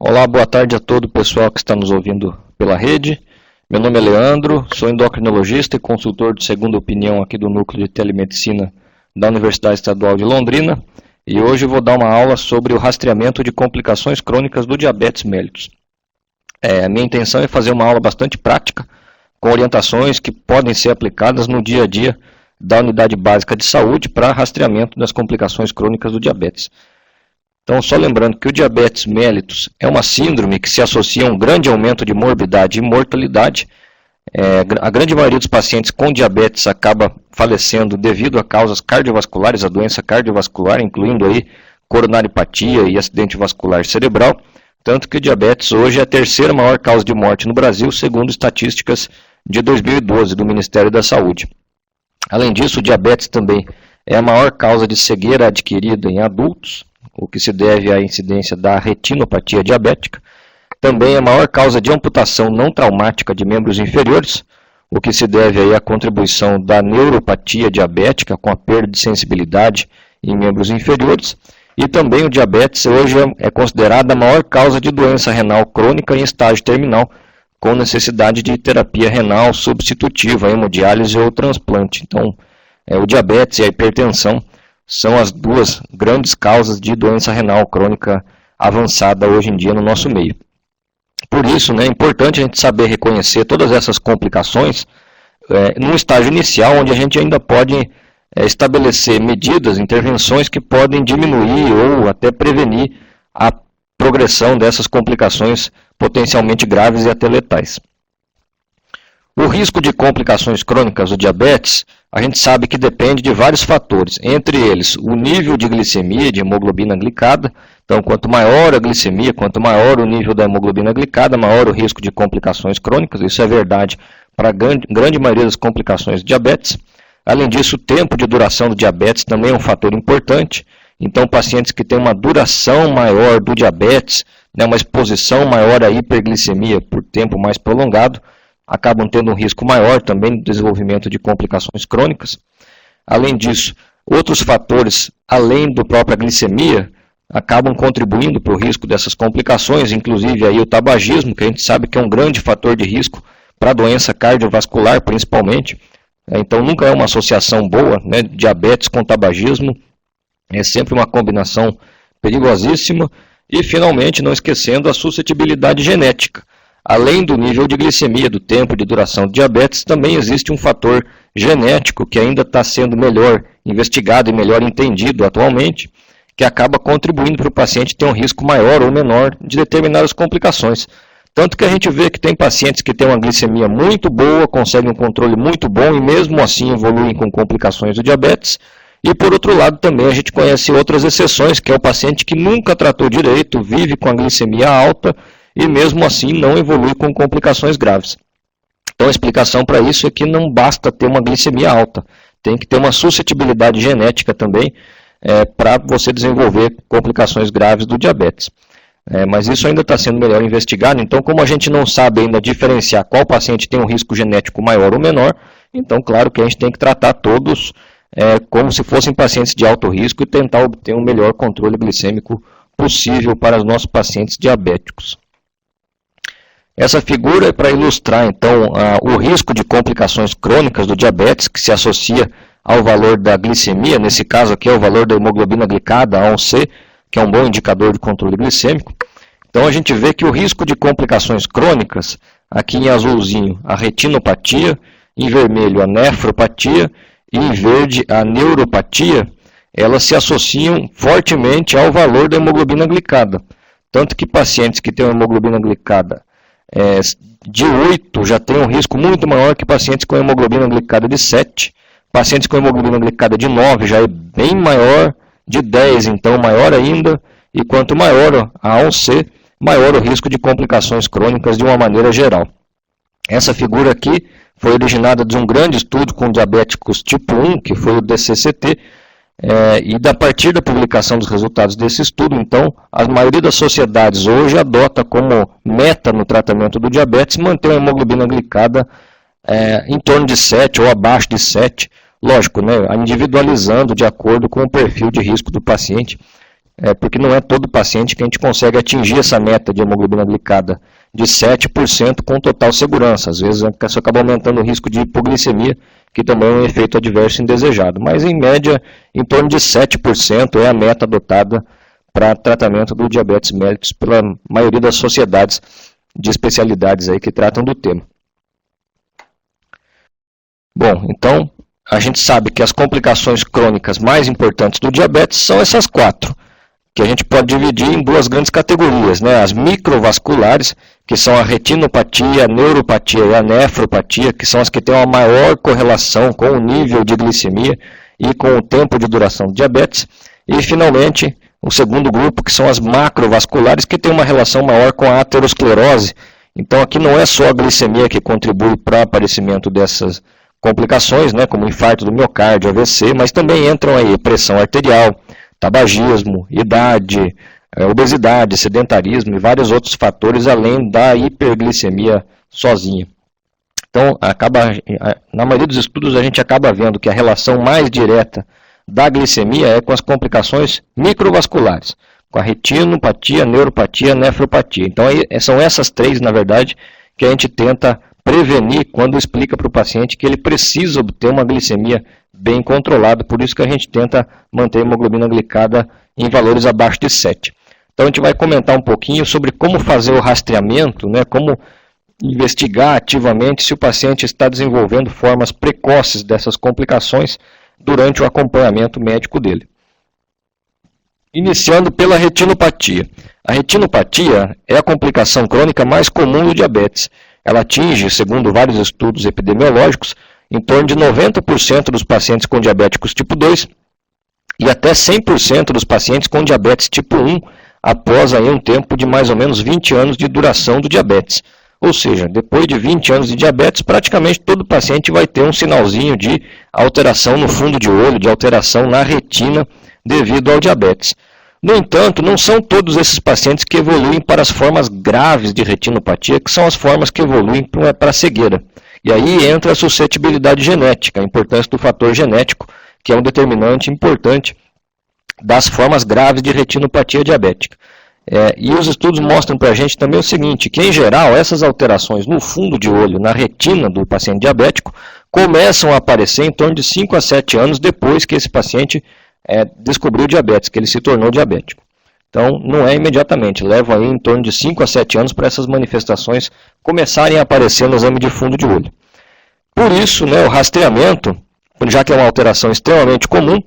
Olá, boa tarde a todo o pessoal que está nos ouvindo pela rede. Meu nome é Leandro, sou endocrinologista e consultor de segunda opinião aqui do Núcleo de Telemedicina da Universidade Estadual de Londrina. E hoje eu vou dar uma aula sobre o rastreamento de complicações crônicas do diabetes mellitus. A minha intenção é fazer uma aula bastante prática, com orientações que podem ser aplicadas no dia a dia da Unidade Básica de Saúde para rastreamento das complicações crônicas do diabetes. Então, só lembrando que o diabetes mellitus é uma síndrome que se associa a um grande aumento de morbidade e mortalidade. A grande maioria dos pacientes com diabetes acaba falecendo devido a causas cardiovasculares, a doença cardiovascular, incluindo aí coronariopatia e acidente vascular cerebral. Tanto que o diabetes hoje é a terceira maior causa de morte no Brasil, segundo estatísticas de 2012 do Ministério da Saúde. Além disso, o diabetes também é a maior causa de cegueira adquirida em adultos, o que se deve à incidência da retinopatia diabética. Também é a maior causa de amputação não traumática de membros inferiores, o que se deve aí à contribuição da neuropatia diabética com a perda de sensibilidade em membros inferiores. E também o diabetes hoje é considerada a maior causa de doença renal crônica em estágio terminal, com necessidade de terapia renal substitutiva, hemodiálise ou transplante. Então, o diabetes e a hipertensão são as duas grandes causas de doença renal crônica avançada hoje em dia no nosso meio. Por isso, é importante a gente saber reconhecer todas essas complicações num estágio inicial, onde a gente ainda pode estabelecer medidas, intervenções que podem diminuir ou até prevenir a progressão dessas complicações potencialmente graves e até letais. O risco de complicações crônicas do diabetes, a gente sabe que depende de vários fatores, entre eles o nível de glicemia, de hemoglobina glicada. Então, quanto maior a glicemia, quanto maior o nível da hemoglobina glicada, maior o risco de complicações crônicas. Isso é verdade para a grande maioria das complicações do diabetes. Além disso, o tempo de duração do diabetes também é um fator importante. Então, pacientes que têm uma duração maior do diabetes, uma exposição maior à hiperglicemia por tempo mais prolongado, acabam tendo um risco maior também no desenvolvimento de complicações crônicas. Além disso, outros fatores, além da própria glicemia, acabam contribuindo para o risco dessas complicações, inclusive aí o tabagismo, que a gente sabe que é um grande fator de risco para a doença cardiovascular, principalmente. Então, nunca é uma associação boa, diabetes com tabagismo, é sempre uma combinação perigosíssima. E, finalmente, não esquecendo a suscetibilidade genética. Além do nível de glicemia, do tempo de duração do diabetes, também existe um fator genético que ainda está sendo melhor investigado e melhor entendido atualmente, que acaba contribuindo para o paciente ter um risco maior ou menor de determinadas complicações. Tanto que a gente vê que tem pacientes que têm uma glicemia muito boa, conseguem um controle muito bom e mesmo assim evoluem com complicações do diabetes. E por outro lado também a gente conhece outras exceções, que é o paciente que nunca tratou direito, vive com a glicemia alta e mesmo assim não evolui com complicações graves. Então a explicação para isso é que não basta ter uma glicemia alta, tem que ter uma suscetibilidade genética também para você desenvolver complicações graves do diabetes. Mas isso ainda está sendo melhor investigado, então como a gente não sabe ainda diferenciar qual paciente tem um risco genético maior ou menor, então claro que a gente tem que tratar todos como se fossem pacientes de alto risco e tentar obter um melhor controle glicêmico possível para os nossos pacientes diabéticos. Essa figura é para ilustrar então o risco de complicações crônicas do diabetes, que se associa ao valor da glicemia, nesse caso aqui é o valor da hemoglobina glicada, A1C, que é um bom indicador de controle glicêmico. Então a gente vê que o risco de complicações crônicas, aqui em azulzinho a retinopatia, em vermelho a nefropatia e em verde a neuropatia, elas se associam fortemente ao valor da hemoglobina glicada. Tanto que pacientes que têm uma hemoglobina glicada de 8 já têm um risco muito maior que pacientes com hemoglobina glicada de 7. Pacientes com hemoglobina glicada de 9 já é bem maior, de 10 então maior ainda, e quanto maior a A1C, maior o risco de complicações crônicas de uma maneira geral. Essa figura aqui foi originada de um grande estudo com diabéticos tipo 1, que foi o DCCT, e a partir da publicação dos resultados desse estudo, então, a maioria das sociedades hoje adota como meta no tratamento do diabetes manter uma hemoglobina glicada em torno de 7 ou abaixo de 7, lógico, individualizando de acordo com o perfil de risco do paciente. porque não é todo paciente que a gente consegue atingir essa meta de hemoglobina glicada de 7% com total segurança. Às vezes isso acaba aumentando o risco de hipoglicemia, que também é um efeito adverso indesejado. Mas, em média, em torno de 7% é a meta adotada para tratamento do diabetes mellitus pela maioria das sociedades de especialidades aí que tratam do tema. Bom, então, a gente sabe que as complicações crônicas mais importantes do diabetes são essas 4, que a gente pode dividir em 2 grandes categorias, né? As microvasculares, que são a retinopatia, a neuropatia e a nefropatia, que são as que têm uma maior correlação com o nível de glicemia e com o tempo de duração do diabetes. E, finalmente, o segundo grupo, que são as macrovasculares, que tem uma relação maior com a aterosclerose. Então, aqui não é só a glicemia que contribui para o aparecimento dessas complicações, né, como infarto do miocárdio, AVC, mas também entram aí pressão arterial, tabagismo, idade, obesidade, sedentarismo e vários outros fatores, além da hiperglicemia sozinha. Então, na maioria dos estudos, a gente acaba vendo que a relação mais direta da glicemia é com as complicações microvasculares, com a retinopatia, neuropatia, nefropatia. Então, são essas 3, na verdade, que a gente tenta prevenir quando explica para o paciente que ele precisa obter uma glicemia bem controlada, por isso que a gente tenta manter a hemoglobina glicada em valores abaixo de 7. Então a gente vai comentar um pouquinho sobre como fazer o rastreamento, né, como investigar ativamente se o paciente está desenvolvendo formas precoces dessas complicações durante o acompanhamento médico dele. Iniciando pela retinopatia. A retinopatia é a complicação crônica mais comum do diabetes. Ela atinge, segundo vários estudos epidemiológicos, em torno de 90% dos pacientes com diabéticos tipo 2 e até 100% dos pacientes com diabetes tipo 1 após aí um tempo de mais ou menos 20 anos de duração do diabetes. Ou seja, depois de 20 anos de diabetes, praticamente todo paciente vai ter um sinalzinho de alteração no fundo de olho, de alteração na retina devido ao diabetes. No entanto, não são todos esses pacientes que evoluem para as formas graves de retinopatia, que são as formas que evoluem para a cegueira. E aí entra a suscetibilidade genética, a importância do fator genético, que é um determinante importante das formas graves de retinopatia diabética. E os estudos mostram para a gente também o seguinte, que em geral essas alterações no fundo de olho, na retina do paciente diabético, começam a aparecer em torno de 5 a 7 anos depois que esse paciente descobriu diabetes, que ele se tornou diabético. Então, não é imediatamente, leva aí em torno de 5 a 7 anos para essas manifestações começarem a aparecer no exame de fundo de olho. Por isso, né, o rastreamento, já que é uma alteração extremamente comum,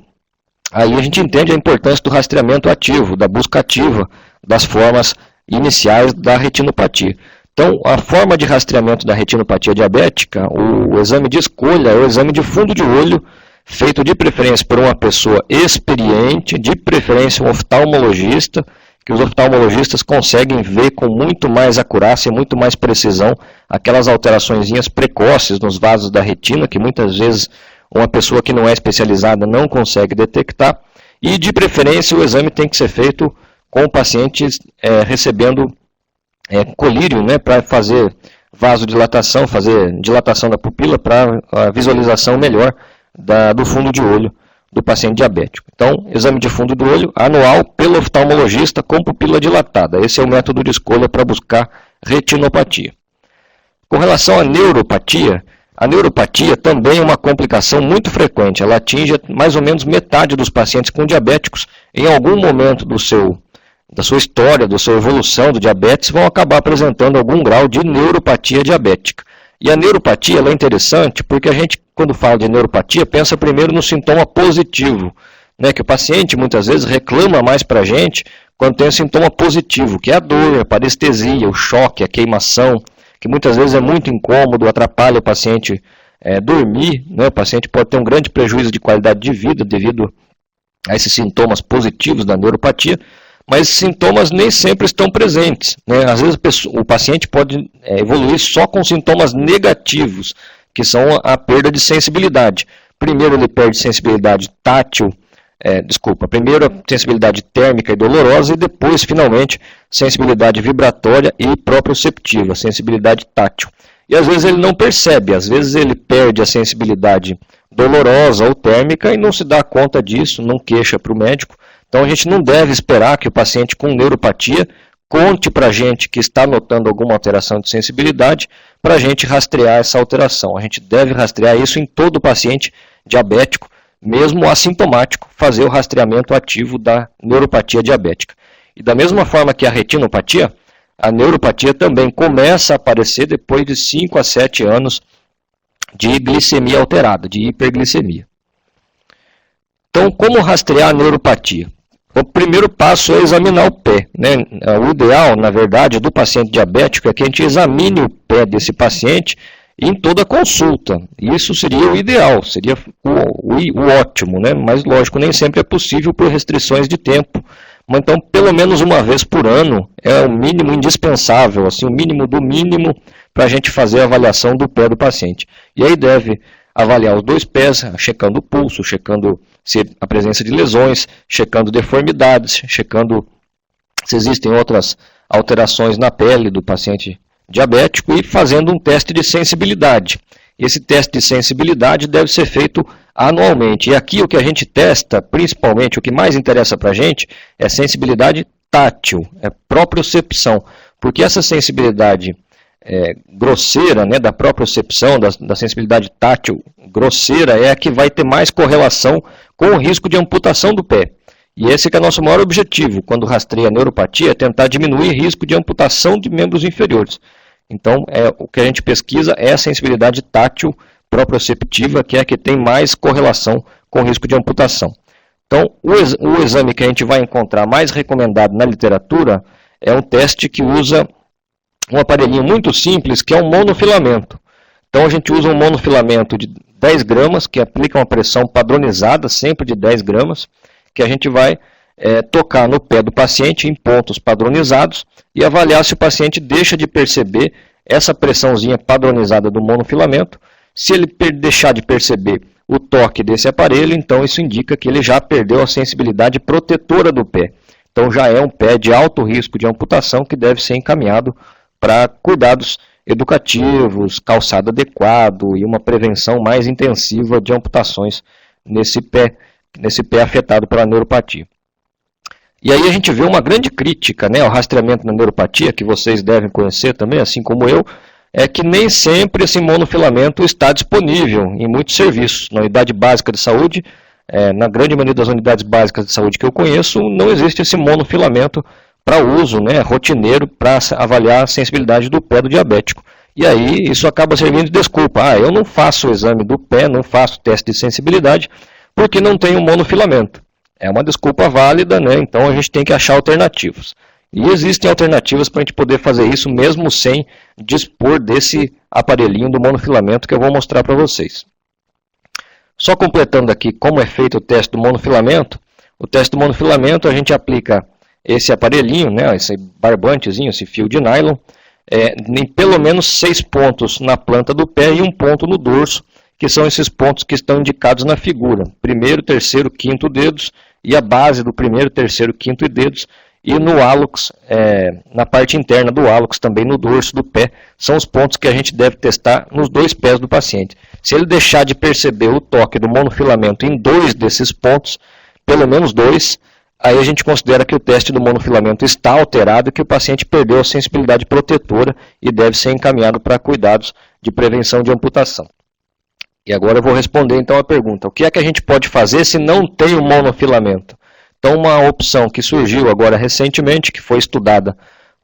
aí a gente entende a importância do rastreamento ativo, da busca ativa das formas iniciais da retinopatia. Então, a forma de rastreamento da retinopatia diabética, o exame de escolha é o exame de fundo de olho, feito de preferência por uma pessoa experiente, de preferência um oftalmologista, que os oftalmologistas conseguem ver com muito mais acurácia e muito mais precisão aquelas alteraçõezinhas precoces nos vasos da retina, que muitas vezes uma pessoa que não é especializada não consegue detectar, e de preferência o exame tem que ser feito com pacientes recebendo colírio, né, para fazer vasodilatação, fazer dilatação da pupila para a visualização melhor do fundo de olho do paciente diabético. Então, exame de fundo do olho anual pelo oftalmologista com pupila dilatada. Esse é o método de escolha para buscar retinopatia. Com relação à neuropatia, a neuropatia também é uma complicação muito frequente. Ela atinge mais ou menos metade dos pacientes com diabéticos em algum momento da sua história, da sua evolução do diabetes, vão acabar apresentando algum grau de neuropatia diabética. E a neuropatia ela é interessante porque a gente, quando fala de neuropatia, pensa primeiro no sintoma positivo, né, que o paciente muitas vezes reclama mais para a gente quando tem um sintoma positivo, que é a dor, a parestesia, o choque, a queimação, que muitas vezes é muito incômodo, atrapalha o paciente dormir, né, o paciente pode ter um grande prejuízo de qualidade de vida devido a esses sintomas positivos da neuropatia, mas esses sintomas nem sempre estão presentes, né? Às vezes o paciente pode evoluir só com sintomas negativos, que são a perda de sensibilidade. Primeiro ele perde sensibilidade tátil, primeiro a sensibilidade térmica e dolorosa e depois, finalmente, sensibilidade vibratória e proprioceptiva, sensibilidade tátil. E às vezes ele não percebe, às vezes ele perde a sensibilidade dolorosa ou térmica e não se dá conta disso, não queixa para o médico. Então a gente não deve esperar que o paciente com neuropatia conte para a gente que está notando alguma alteração de sensibilidade para a gente rastrear essa alteração. A gente deve rastrear isso em todo paciente diabético, mesmo assintomático, fazer o rastreamento ativo da neuropatia diabética. E da mesma forma que a retinopatia, a neuropatia também começa a aparecer depois de 5 a 7 anos de glicemia alterada, de hiperglicemia. Então, como rastrear a neuropatia? O primeiro passo é examinar o pé, né? O ideal, na verdade, do paciente diabético é que a gente examine o pé desse paciente em toda consulta. Isso seria o ideal, seria o ótimo, né? Mas, lógico, nem sempre é possível por restrições de tempo. Mas, então, pelo menos uma vez por ano é o mínimo indispensável, assim, o mínimo do mínimo para a gente fazer a avaliação do pé do paciente. E aí deve avaliar os dois pés, checando o pulso, checando a presença de lesões, checando deformidades, checando se existem outras alterações na pele do paciente diabético e fazendo um teste de sensibilidade. Esse teste de sensibilidade deve ser feito anualmente. E aqui o que a gente testa, principalmente, o que mais interessa para a gente, é sensibilidade tátil, é propriocepção. Porque essa sensibilidade grosseira, né, da propriocepção, da sensibilidade tátil grosseira, é a que vai ter mais correlação com o risco de amputação do pé. E esse que é o nosso maior objetivo, quando rastreia a neuropatia, é tentar diminuir o risco de amputação de membros inferiores. Então, o que a gente pesquisa é a sensibilidade tátil proprioceptiva, que é a que tem mais correlação com o risco de amputação. Então, o exame que a gente vai encontrar mais recomendado na literatura é um teste que usa um aparelhinho muito simples, que é um monofilamento. Então, a gente usa um monofilamento de 10 gramas, que aplica uma pressão padronizada, sempre de 10 gramas, que a gente vai tocar no pé do paciente em pontos padronizados e avaliar se o paciente deixa de perceber essa pressãozinha padronizada do monofilamento. Se ele deixar de perceber o toque desse aparelho, então isso indica que ele já perdeu a sensibilidade protetora do pé. Então já é um pé de alto risco de amputação que deve ser encaminhado para cuidados educativos, calçado adequado e uma prevenção mais intensiva de amputações nesse pé afetado pela neuropatia. E aí a gente vê uma grande crítica, né, ao rastreamento na neuropatia, que vocês devem conhecer também, assim como eu, é que nem sempre esse monofilamento está disponível em muitos serviços. Na unidade básica de saúde, na grande maioria das unidades básicas de saúde que eu conheço, não existe esse monofilamento para uso, né, rotineiro para avaliar a sensibilidade do pé do diabético. E aí isso acaba servindo de desculpa. Eu não faço o exame do pé, não faço teste de sensibilidade, porque não tem um monofilamento. É uma desculpa válida, né? Então a gente tem que achar alternativas. E existem alternativas para a gente poder fazer isso mesmo sem dispor desse aparelhinho do monofilamento que eu vou mostrar para vocês. Só completando aqui como é feito o teste do monofilamento. O teste do monofilamento a gente aplica esse aparelhinho, né? Esse barbantezinho, esse fio de nylon, em pelo menos 6 pontos na planta do pé e 1 ponto no dorso, que são esses pontos que estão indicados na figura. Primeiro, terceiro, quinto dedos e a base do primeiro, terceiro, quinto dedos. E no hálux, na parte interna do hálux, também no dorso do pé, são os pontos que a gente deve testar nos 2 pés do paciente. Se ele deixar de perceber o toque do monofilamento em 2 desses pontos, pelo menos 2, aí a gente considera que o teste do monofilamento está alterado e que o paciente perdeu a sensibilidade protetora e deve ser encaminhado para cuidados de prevenção de amputação. E agora eu vou responder então a pergunta: o que é que a gente pode fazer se não tem o monofilamento? Então, uma opção que surgiu agora recentemente, que foi estudada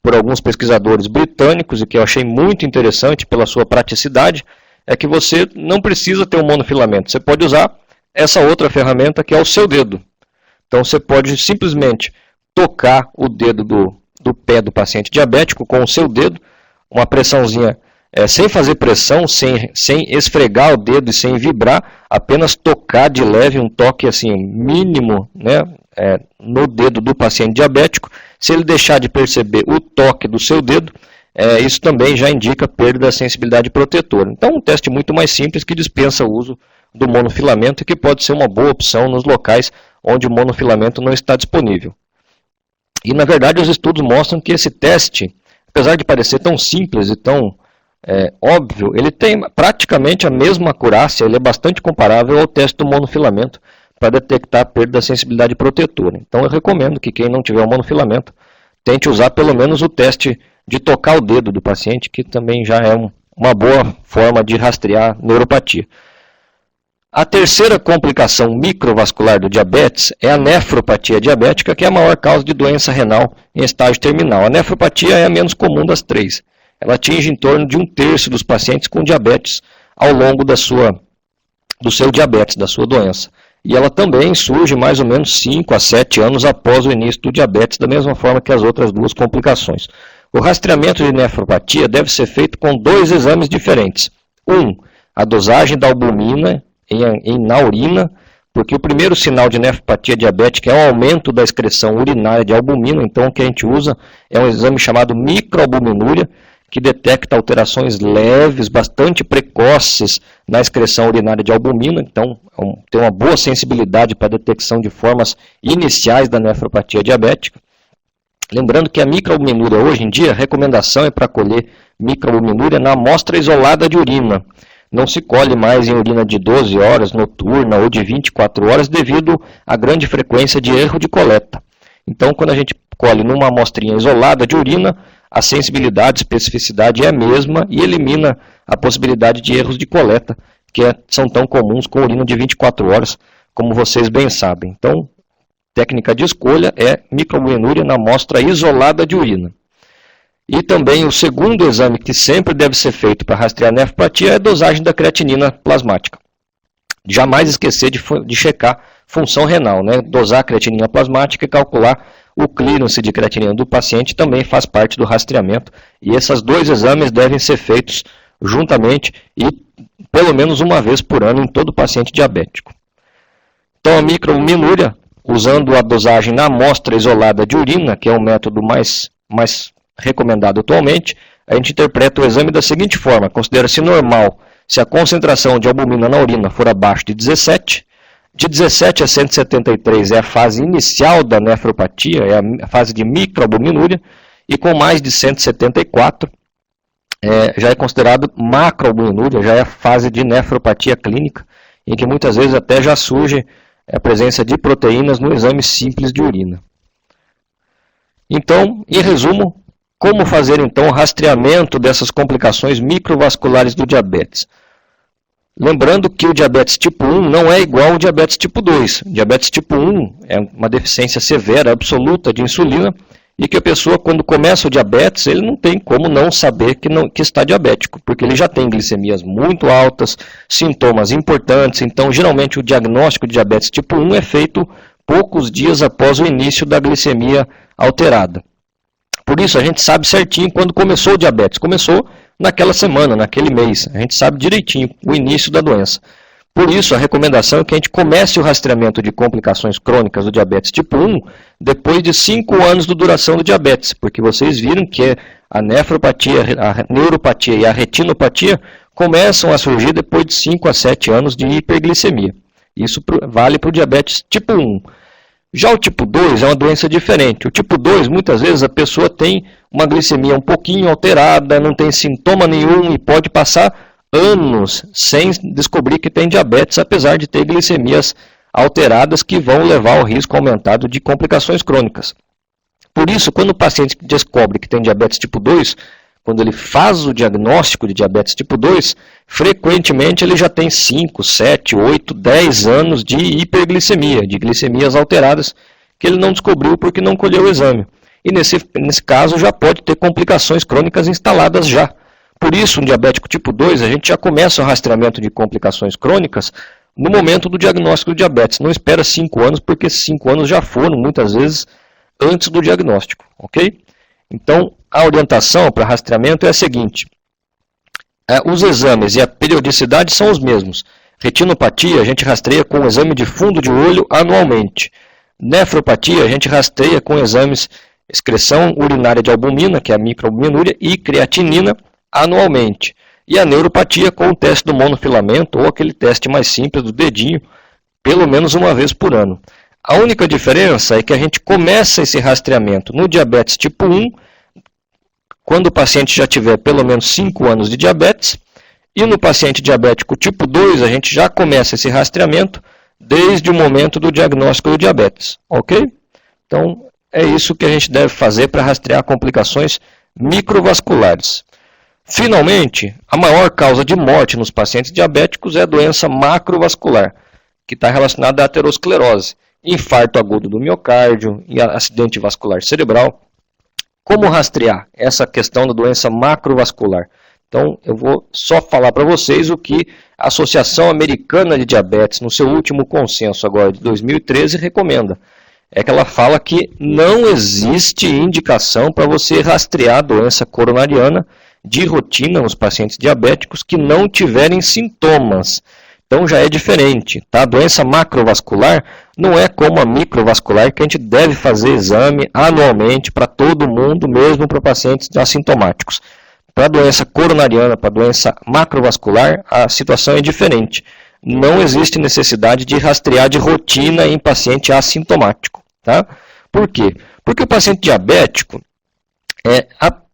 por alguns pesquisadores britânicos e que eu achei muito interessante pela sua praticidade, é que você não precisa ter um monofilamento. Você pode usar essa outra ferramenta que é o seu dedo. Então, você pode simplesmente tocar o dedo do pé do paciente diabético com o seu dedo, uma pressãozinha sem fazer pressão, sem esfregar o dedo e sem vibrar, apenas tocar de leve, um toque assim mínimo, né, no dedo do paciente diabético. Se ele deixar de perceber o toque do seu dedo, isso também já indica perda da sensibilidade protetora. Então, um teste muito mais simples que dispensa o uso do monofilamento e que pode ser uma boa opção nos locais onde o monofilamento não está disponível. E, na verdade, os estudos mostram que esse teste, apesar de parecer tão simples e tão óbvio, ele tem praticamente a mesma acurácia, ele é bastante comparável ao teste do monofilamento para detectar a perda da sensibilidade protetora. Então eu recomendo que quem não tiver o monofilamento tente usar pelo menos o teste de tocar o dedo do paciente, que também já é uma boa forma de rastrear neuropatia. A terceira complicação microvascular do diabetes é a nefropatia diabética, que é a maior causa de doença renal em estágio terminal. A nefropatia é a menos comum das três. Ela atinge em torno de 1/3 dos pacientes com diabetes ao longo do seu diabetes, da sua doença. E ela também surge mais ou menos 5 a 7 anos após o início do diabetes, da mesma forma que as outras duas complicações. O rastreamento de nefropatia deve ser feito com 2 exames diferentes. A dosagem da albumina na urina, porque o primeiro sinal de nefropatia diabética é o aumento da excreção urinária de albumina. Então o que a gente usa é um exame chamado microalbuminúria, que detecta alterações leves, bastante precoces na excreção urinária de albumina. Então tem uma boa sensibilidade para a detecção de formas iniciais da nefropatia diabética. Lembrando que a microalbuminúria hoje em dia, a recomendação é para colher microalbuminúria na amostra isolada de urina. Não se colhe mais em urina de 12 horas, noturna ou de 24 horas, devido à grande frequência de erro de coleta. Então, quando a gente colhe numa amostrinha isolada de urina, a sensibilidade, especificidade é a mesma e elimina a possibilidade de erros de coleta, que são tão comuns com urina de 24 horas, como vocês bem sabem. Então, técnica de escolha é microalbuminúria na amostra isolada de urina. E também o segundo exame que sempre deve ser feito para rastrear a nefropatia é a dosagem da creatinina plasmática. Jamais esquecer de checar função renal, né? Dosar a creatinina plasmática e calcular o clearance de creatinina do paciente também faz parte do rastreamento. E esses 2 exames devem ser feitos juntamente e pelo menos uma vez por ano em todo paciente diabético. Então a microalbuminúria, usando a dosagem na amostra isolada de urina, que é o método mais recomendado atualmente, a gente interpreta o exame da seguinte forma: considera-se normal se a concentração de albumina na urina for abaixo de 17, de 17 a 173 é a fase inicial da nefropatia, é a fase de microalbuminúria, e com mais de 174 já é considerado macroalbuminúria, já é a fase de nefropatia clínica, em que muitas vezes até já surge a presença de proteínas no exame simples de urina. Então, em resumo, como fazer então o rastreamento dessas complicações microvasculares do diabetes? Lembrando que o diabetes tipo 1 não é igual ao diabetes tipo 2. O diabetes tipo 1 é uma deficiência severa, absoluta de insulina, e que a pessoa, quando começa o diabetes, ele não tem como não saber que está diabético, porque ele já tem glicemias muito altas, sintomas importantes. Então, geralmente, o diagnóstico de diabetes tipo 1 é feito poucos dias após o início da glicemia alterada. Por isso, a gente sabe certinho quando começou o diabetes. Começou naquela semana, naquele mês. A gente sabe direitinho o início da doença. Por isso, a recomendação é que a gente comece o rastreamento de complicações crônicas do diabetes tipo 1 depois de 5 anos de duração do diabetes, porque vocês viram que a nefropatia, a neuropatia e a retinopatia começam a surgir depois de 5 a 7 anos de hiperglicemia. Isso vale para o diabetes tipo 1. Já o tipo 2 é uma doença diferente. O tipo 2, muitas vezes, a pessoa tem uma glicemia um pouquinho alterada, não tem sintoma nenhum e pode passar anos sem descobrir que tem diabetes, apesar de ter glicemias alteradas que vão levar ao risco aumentado de complicações crônicas. Por isso, quando o paciente descobre que tem diabetes tipo 2, quando ele faz o diagnóstico de diabetes tipo 2, frequentemente ele já tem 5, 7, 8, 10 anos de hiperglicemia, de glicemias alteradas, que ele não descobriu porque não colheu o exame. E nesse caso já pode ter complicações crônicas instaladas já. Por isso, um diabético tipo 2, a gente já começa o rastreamento de complicações crônicas no momento do diagnóstico do diabetes. Não espera 5 anos, porque 5 anos já foram, muitas vezes, antes do diagnóstico, ok? Então, a orientação para rastreamento é a seguinte: os exames e a periodicidade são os mesmos. Retinopatia a gente rastreia com o exame de fundo de olho anualmente. Nefropatia a gente rastreia com exames excreção urinária de albumina, que é a microalbuminúria, e creatinina anualmente. E a neuropatia com o teste do monofilamento ou aquele teste mais simples do dedinho, pelo menos uma vez por ano. A única diferença é que a gente começa esse rastreamento no diabetes tipo 1, quando o paciente já tiver pelo menos 5 anos de diabetes, e no paciente diabético tipo 2, a gente já começa esse rastreamento desde o momento do diagnóstico do diabetes, ok? Então, é isso que a gente deve fazer para rastrear complicações microvasculares. Finalmente, a maior causa de morte nos pacientes diabéticos é a doença macrovascular, que está relacionada à aterosclerose, infarto agudo do miocárdio e acidente vascular cerebral. Como rastrear essa questão da doença macrovascular? Então, eu vou só falar para vocês o que a Associação Americana de Diabetes, no seu último consenso agora de 2013, recomenda. É que ela fala que não existe indicação para você rastrear a doença coronariana de rotina nos pacientes diabéticos que não tiverem sintomas. Então já é diferente, tá? A doença macrovascular não é como a microvascular, que a gente deve fazer exame anualmente para todo mundo, mesmo para pacientes assintomáticos. Para a doença coronariana, para a doença macrovascular, a situação é diferente. Não existe necessidade de rastrear de rotina em paciente assintomático, tá? Por quê? Porque o paciente diabético,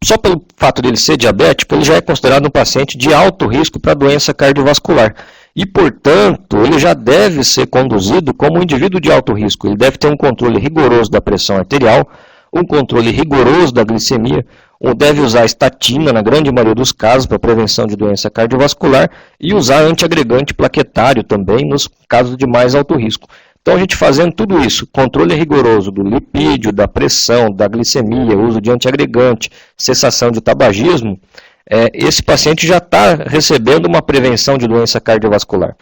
só pelo fato de ele ser diabético, ele já é considerado um paciente de alto risco para doença cardiovascular. E, portanto, ele já deve ser conduzido como um indivíduo de alto risco. Ele deve ter um controle rigoroso da pressão arterial, um controle rigoroso da glicemia, ou deve usar estatina, na grande maioria dos casos, para prevenção de doença cardiovascular, e usar antiagregante plaquetário também, nos casos de mais alto risco. Então, a gente fazendo tudo isso, controle rigoroso do lipídio, da pressão, da glicemia, uso de antiagregante, cessação de tabagismo, esse paciente já está recebendo uma prevenção de doença cardiovascular.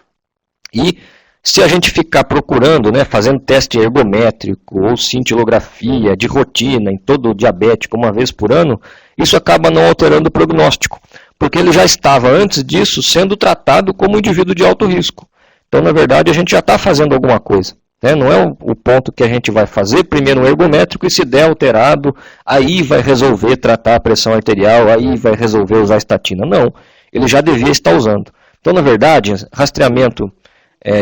E se a gente ficar procurando, fazendo teste ergométrico ou cintilografia de rotina em todo diabético uma vez por ano, isso acaba não alterando o prognóstico, porque ele já estava antes disso sendo tratado como indivíduo de alto risco. Então, na verdade, a gente já está fazendo alguma coisa. Não é o ponto que a gente vai fazer, primeiro um ergométrico, e se der alterado, aí vai resolver tratar a pressão arterial, aí vai resolver usar estatina. Não, ele já devia estar usando. Então, na verdade, rastreamento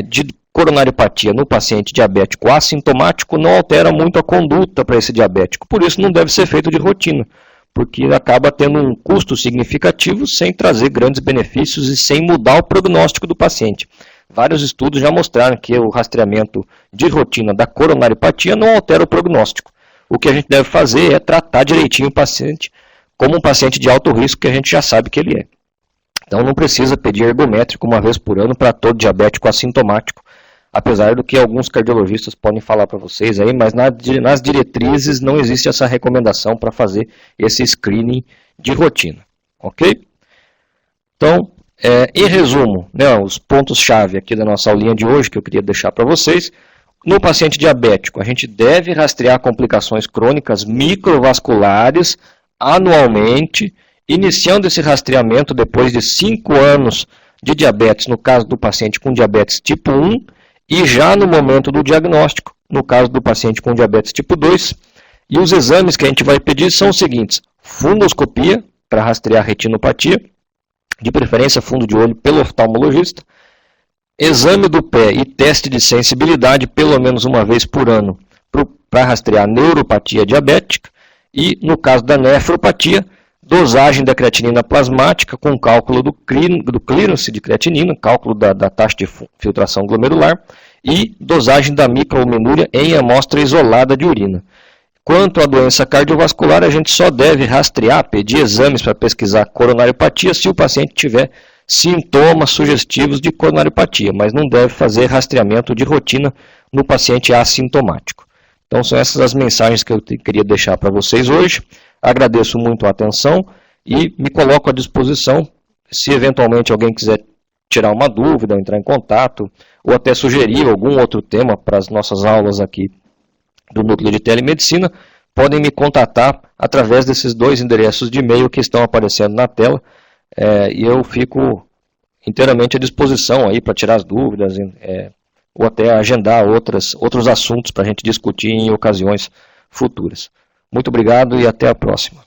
de coronariopatia no paciente diabético assintomático não altera muito a conduta para esse diabético. Por isso, não deve ser feito de rotina, porque acaba tendo um custo significativo sem trazer grandes benefícios e sem mudar o prognóstico do paciente. Vários estudos já mostraram que o rastreamento de rotina da coronariopatia não altera o prognóstico. O que a gente deve fazer é tratar direitinho o paciente como um paciente de alto risco, que a gente já sabe que ele é. Então não precisa pedir ergométrico uma vez por ano para todo diabético assintomático, apesar do que alguns cardiologistas podem falar para vocês aí, mas nas diretrizes não existe essa recomendação para fazer esse screening de rotina, ok? Então, em resumo, os pontos-chave aqui da nossa aulinha de hoje que eu queria deixar para vocês, no paciente diabético, a gente deve rastrear complicações crônicas microvasculares anualmente, iniciando esse rastreamento depois de 5 anos de diabetes, no caso do paciente com diabetes tipo 1, e já no momento do diagnóstico, no caso do paciente com diabetes tipo 2. E os exames que a gente vai pedir são os seguintes: fundoscopia, para rastrear retinopatia, de preferência fundo de olho pelo oftalmologista, exame do pé e teste de sensibilidade pelo menos uma vez por ano para rastrear neuropatia diabética, e no caso da nefropatia, dosagem da creatinina plasmática com cálculo do clearance de creatinina, cálculo da taxa de filtração glomerular, e dosagem da microalbuminúria em amostra isolada de urina. Quanto à doença cardiovascular, a gente só deve rastrear, pedir exames para pesquisar coronariopatia se o paciente tiver sintomas sugestivos de coronariopatia, mas não deve fazer rastreamento de rotina no paciente assintomático. Então são essas as mensagens que eu queria deixar para vocês hoje. Agradeço muito a atenção e me coloco à disposição se eventualmente alguém quiser tirar uma dúvida, entrar em contato, ou até sugerir algum outro tema para as nossas aulas aqui do Núcleo de Telemedicina, podem me contatar através desses 2 endereços de e-mail que estão aparecendo na tela, e eu fico inteiramente à disposição aí para tirar as dúvidas, ou até agendar outros assuntos para a gente discutir em ocasiões futuras. Muito obrigado e até a próxima.